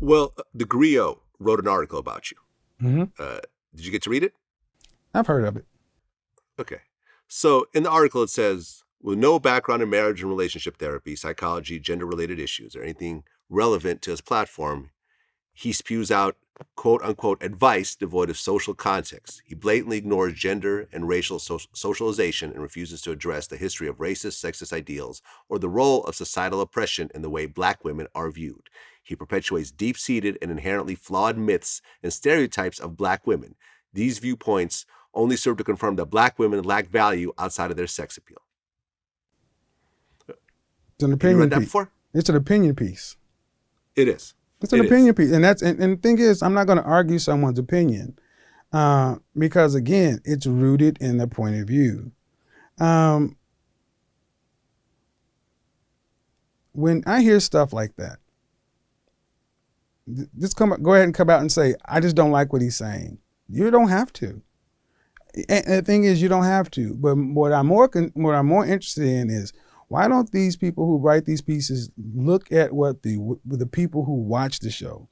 Well, the Griot wrote an article about you. Mm-hmm. Did you get to read it? I've heard of it. Okay. So in the article, it says, with no background in marriage and relationship therapy, psychology, gender-related issues, or anything relevant to his platform, he spews out, quote unquote, advice devoid of social context. He blatantly ignores gender and racial socialization and refuses to address the history of racist, sexist ideals or the role of societal oppression in the way Black women are viewed. He perpetuates deep-seated and inherently flawed myths and stereotypes of Black women. These viewpoints only serve to confirm that Black women lack value outside of their sex appeal. It's an Have you opinion read that piece. before? It's an opinion piece. It is. It's an opinion piece, and the thing is, I'm not going to argue someone's opinion because again, it's rooted in their point of view. When I hear stuff like that, go ahead and come out and say, I just don't like what he's saying. You don't have to. And the thing is, you don't have to. But what I'm more interested in is, why don't these people who write these pieces look at what the people who watch the show,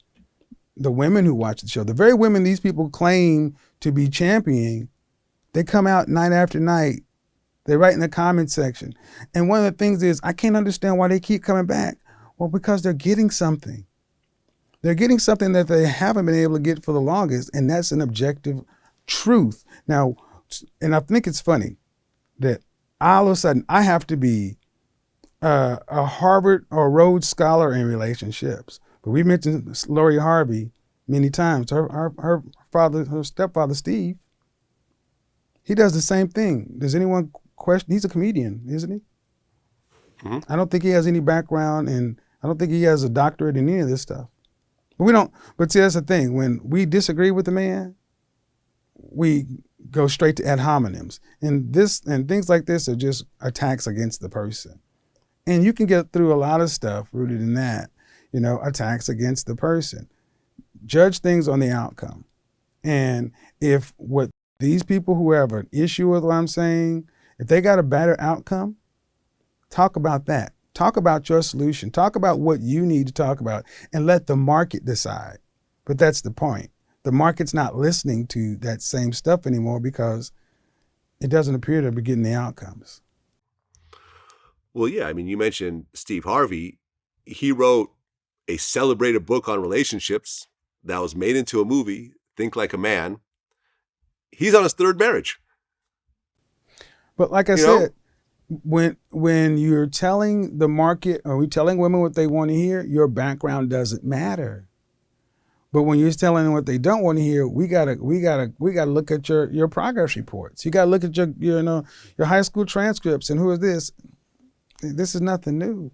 the women who watch the show, the very women these people claim to be championing, they come out night after night, they write in the comment section. And one of the things is, I can't understand why they keep coming back. Well, because they're getting something. They're getting something that they haven't been able to get for the longest, and that's an objective truth. Now, and I think it's funny that all of a sudden I have to be a Harvard or Rhodes Scholar in relationships. But we mentioned Steve Harvey many times. Her stepfather, Steve, he does the same thing. Does anyone question? He's a comedian, isn't he? Mm-hmm. I don't think he has any background, and I don't think he has a doctorate in any of this stuff. But we don't. But see, that's the thing. When we disagree with the man, we go straight to ad hominems, and things like this are just attacks against the person. And you can get through a lot of stuff rooted in that, attacks against the person. Judge things on the outcome. And if what these people who have an issue with what I'm saying, if they got a better outcome, talk about that. Talk about your solution. Talk about what you need to talk about and let the market decide. But that's the point. The market's not listening to that same stuff anymore because it doesn't appear to be getting the outcomes. Well, yeah. I mean, you mentioned Steve Harvey. He wrote a celebrated book on relationships that was made into a movie, Think Like a Man. He's on his third marriage. But like I said, when you're telling the market or we're telling women what they want to hear, your background doesn't matter. But when you're telling them what they don't want to hear, we gotta look at your progress reports. You gotta look at your high school transcripts and who is this? This is nothing new.